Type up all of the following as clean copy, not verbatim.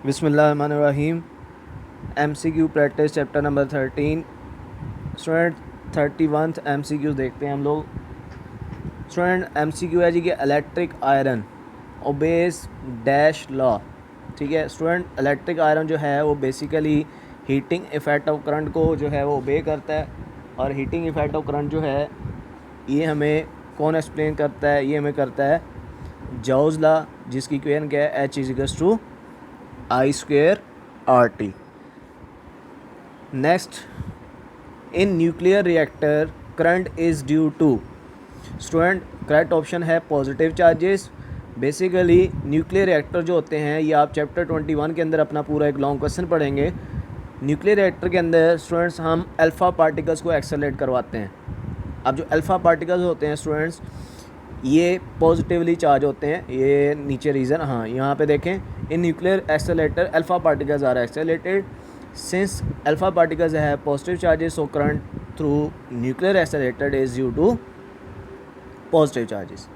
बिस्मिल्लाहिर्रहमानिर्रहीम। MCQ practice chapter number 13 student 31 MCQ देखते हैं हम लोग। स्टूडेंट MCQ है जी कि electric iron obeys dash law. ठीक है स्टूडेंट, इलेक्ट्रिक आयरन जो है वो basically heating effect of current को जो है वो ओबे करता है, और हीटिंग इफ़ेक्ट ऑफ करंट जो है ये हमें कौन एक्सप्लेन करता है? ये हमें करता है जॉस लॉ, जिसकी इक्वेशन क्या है? H = I² RT। Next, in nuclear reactor current is due to. Student correct option है positive charges. Basically nuclear reactor जो होते हैं, ये आप चैप्टर 21 के अंदर अपना पूरा एक लॉन्ग क्वेश्चन पढ़ेंगे। न्यूक्लियर रिएक्टर के अंदर स्टूडेंट्स हम अल्फ़ा पार्टिकल्स को एक्सेलरेट करवाते हैं। अब जो अल्फ़ा पार्टिकल्स होते हैं स्टूडेंट्स, ये पॉजिटिवली चार्ज होते हैं। ये नीचे रीज़न, हाँ यहाँ पे देखें, in nuclear accelerator alpha particles are accelerated since alpha particles है positive charges, so current through nuclear accelerator is due to positive charges.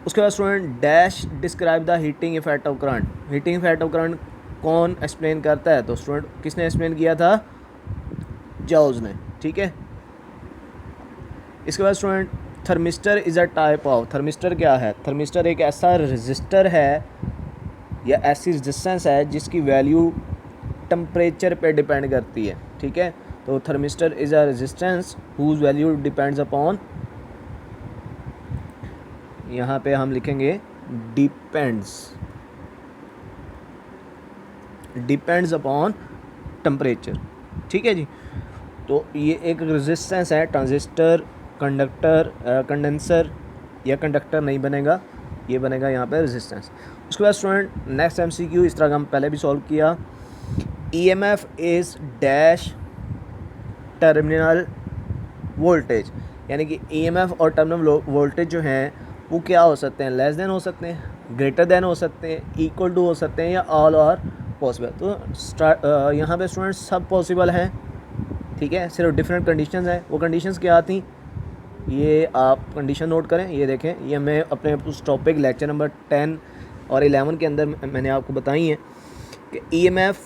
उसके बाद student dash describe the heating effect of current. Heating effect of current कौन explain करता है? तो student किसने explain किया था? जॉस ने। ठीक है, इसके बाद student thermistor is a type of. Thermistor क्या है? थर्मिस्टर एक ऐसा रजिस्टर है या ऐसी रेजिस्टेंस है जिसकी वैल्यू टेम्परेचर पे डिपेंड करती है। ठीक है, तो thermistor is a resistance whose value depends upon, यहाँ पे हम लिखेंगे डिपेंड्स अपॉन टेम्परेचर। ठीक है जी, तो ये एक रेजिस्टेंस है। ट्रांजिस्टर, कंडक्टर, कंडेंसर या कंडक्टर नहीं बनेगा, ये बनेगा यहाँ पे रेजिस्टेंस। उसके बाद स्टूडेंट नेक्स्ट MCQ इस तरह का हम पहले भी सॉल्व किया। EMF is dash terminal voltage, यानी कि EMF और टर्मिनल वोल्टेज जो हैं वो क्या हो सकते हैं? लेस देन हो सकते हैं, ग्रेटर देन हो सकते हैं, इक्वल टू हो सकते हैं, या ऑल आर पॉसिबल। तो यहाँ पे स्टूडेंट सब पॉसिबल हैं। ठीक है, सिर्फ डिफरेंट कंडीशंस हैं। वो कंडीशंस क्या थी, ये आप कंडीशन नोट करें। ये देखें, ये मैं अपने उस टॉपिक लेक्चर नंबर 10 और 11 के अंदर मैंने आपको बताई है कि EMF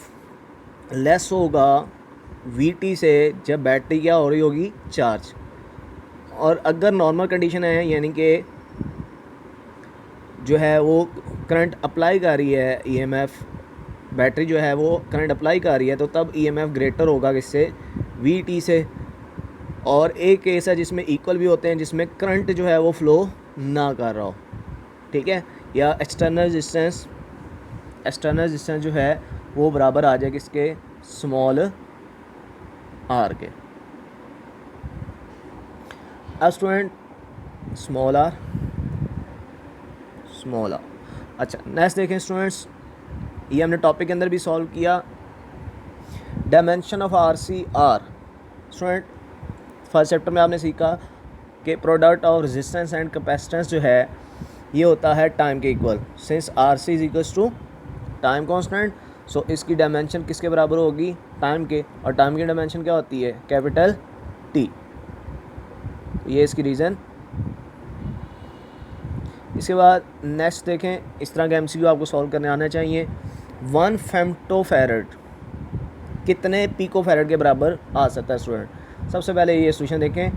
लेस होगा VT से जब बैटरी क्या हो रही होगी? चार्ज। और अगर नॉर्मल कंडीशन है, यानी कि जो है वो करंट अप्लाई कर रही है, EMF बैटरी जो है वो करंट अप्लाई कर रही है, तो तब EMF ग्रेटर होगा किससे? VT से। और एक केस है जिसमें इक्वल भी होते हैं, जिसमें करंट जो है वो फ्लो ना कर रहा हो। ठीक है, या एक्सटर्नल रेजिस्टेंस जो है वो बराबर आ जाए किसके? स्मॉल r के। अब स्टूडेंट स्मॉल r। अच्छा नेक्स्ट देखें स्टूडेंट्स, ये हमने टॉपिक के अंदर भी सॉल्व किया। Dimension of RC/R। Student first chapter में आपने सीखा कि product of resistance and capacitance जो है ये होता है टाइम के equal, since RC is equals to time constant. So इसकी डायमेंशन किसके बराबर होगी? टाइम के। और टाइम की डायमेंशन क्या होती है? Capital T। ये इसकी रीज़न। इसके बाद नेक्स्ट देखें, इस तरह के MCQ आपको सॉल्व करने आना चाहिए। 1 फेम्टोफैरड कितने पिकोफैरड के बराबर आ सकता है? स्टूडेंट सबसे पहले ये सॉल्यूशन देखें।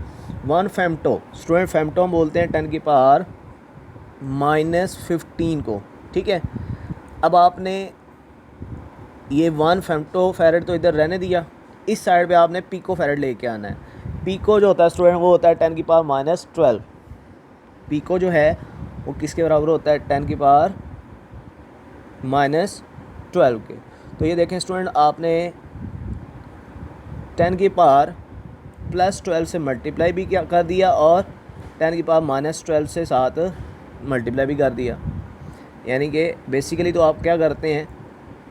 1 फेम्टो, स्टूडेंट फेम्टो हम बोलते हैं 10⁻⁻15 को। ठीक है, अब आपने ये 1 फेम्टोफैरड तो इधर रहने दिया, इस साइड पे आपने पिकोफैरड लेके आना है। पिको जो होता है स्टूडेंट वो होता है 10⁻12। पिको जो है वो किसके बराबर होता है? 10⁻12 के। तो ये देखें स्टूडेंट, आपने 10⁻+12 से मल्टीप्लाई भी क्या कर दिया, और 10⁻12 से साथ मल्टीप्लाई भी कर दिया। यानी कि बेसिकली तो आप क्या करते हैं,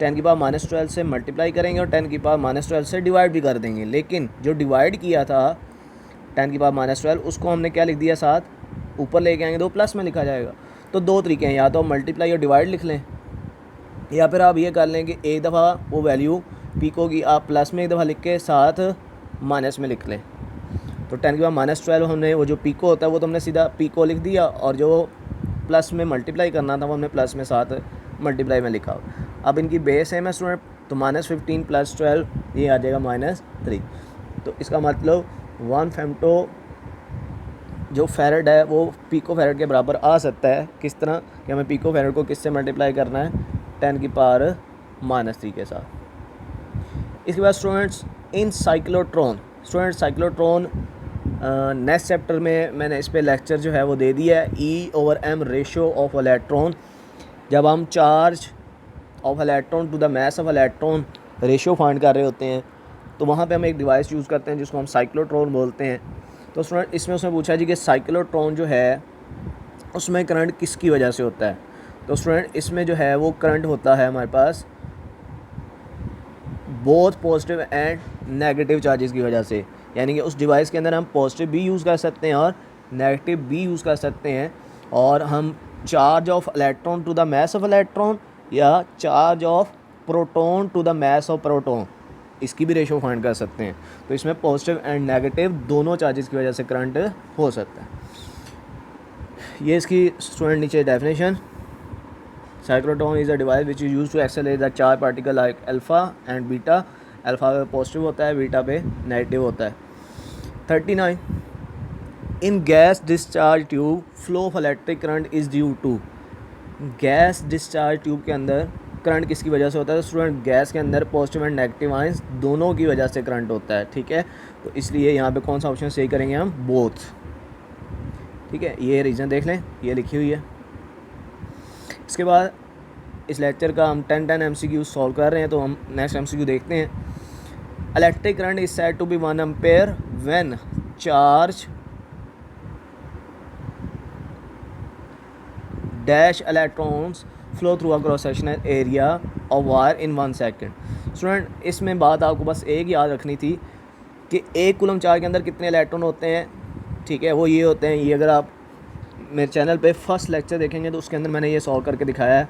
10⁻12 से मल्टीप्लाई करेंगे और 10⁻12 से डिवाइड भी कर देंगे। लेकिन जो डिवाइड किया था 10⁻12 उसको हमने क्या लिख दिया? साथ ऊपर लेके आएंगे तो प्लस में लिखा जाएगा। तो दो तरीके हैं, या तो मल्टीप्लाई और डिवाइड लिख लें, या फिर आप ये कर लें कि एक दफ़ा वो वैल्यू पिको की आप प्लस में एक दफ़ा लिख के साथ माइनस में लिख लें। तो 10⁻12 हमने वो जो पिको होता है वो तो हमने सीधा पिको लिख दिया, और जो प्लस में मल्टीप्लाई करना था वो हमने प्लस में साथ मल्टीप्लाई में लिखा हुआ। अब इनकी बेस सेम है स्टूडेंट, तो -15 + 12 ये आ जाएगा -3। तो इसका मतलब 1 फेम्टो जो फेरेड है वो पिको फेरेड के बराबर आ सकता है। किस तरह कि हमें पिको फेरेड को किससे मल्टीप्लाई करना है, 10⁻³ के साथ। इसके बाद students in cyclotron, student cyclotron next chapter में मैंने इस पे लेक्चर जो है वो दे दिया है, E/m रेशो ऑफ इलेक्ट्रॉन। जब हम charge of electron to the mass of electron ratio find कर रहे होते हैं तो वहाँ पे हम एक डिवाइस यूज़ करते हैं जिसको हम साइक्लोट्रॉन बोलते हैं। तो स्टूडेंट इसमें उसने पूछा जी कि साइक्लोट्रॉन जो है उसमें करंट किसकी वजह से होता है। तो स्टूडेंट इसमें जो है वो करंट होता है हमारे पास both positive and negative charges की वजह से, यानी कि उस डिवाइस के अंदर हम पॉजिटिव भी यूज़ कर सकते हैं और नेगेटिव भी यूज़ कर सकते हैं। और हम charge of electron to the mass of electron या charge of proton to the mass of proton, इसकी भी रेशो फाइंड कर सकते हैं। तो इसमें पॉजिटिव एंड नेगेटिव दोनों चार्जेस की वजह से करंट हो सकता है। ये इसकी स्टूडेंट नीचे definition, cyclotron is a device which is use to accelerate the charge particle like alpha and beta. Alpha पे पॉजिटिव होता है, बीटा पे नेगेटिव होता है। 39 in gas discharge tube flow of electric current is due to. Gas discharge tube के अंदर current किसकी वजह से होता है। तो स्टूडेंट गैस के अंदर पॉजिटिव एंड नेगेटिव आयंस दोनों की वजह से करंट होता है, ठीक है। तो इसलिए यहाँ पे कौन सा ऑप्शन सही करेंगे हम, बोथ, ठीक है। ये रीज़न देख लें, ये लिखी हुई है। इसके बाद इस लेक्चर का हम 10 MCQ सॉल्व कर रहे हैं, तो हम नेक्स्ट MCQ देखते हैं। Electric current is said to be 1 ampere when charge dash electrons flow through a cross sectional area of wire in 1 second. Student इसमें बात आपको बस एक याद रखनी थी कि 1 कूलम चार्ज के अंदर कितने इलेक्ट्रॉन होते हैं, ठीक है, वो ये होते हैं। ये अगर आप मेरे चैनल पे फर्स्ट लेक्चर देखेंगे तो उसके अंदर मैंने ये सॉल्व करके दिखाया है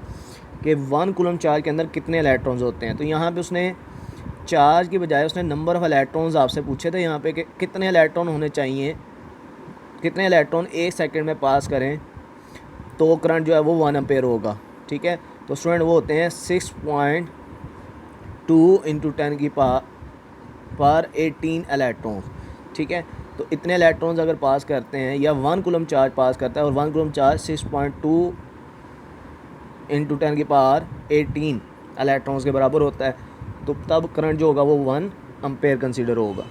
कि 1 कूलम चार्ज के अंदर कितने इलेक्ट्रॉन्स होते हैं। तो यहाँ पे उसने चार्ज की बजाय उसने नंबर ऑफ़ इलेक्ट्रॉन्स आपसे पूछे थे यहाँ पे कि कितने इलेक्ट्रॉन होने चाहिए, कितने इलेक्ट्रॉन 1 सेकंड में पास करें तो करंट जो है वो 1 एम्पेयर होगा, ठीक है। तो स्टूडेंट वो होते हैं 6.2 × 10⁻18 इलेक्ट्रॉन्स, ठीक है। तो इतने इलेक्ट्रॉन्स अगर पास करते हैं या 1 कूलम चार्ज पास करता है और 1 कूलम चार्ज 6.2 × 10⁻18 इलेक्ट्रॉन्स के बराबर होता है, तो तब करंट जो होगा वो 1 एम्पेयर कंसीडर होगा।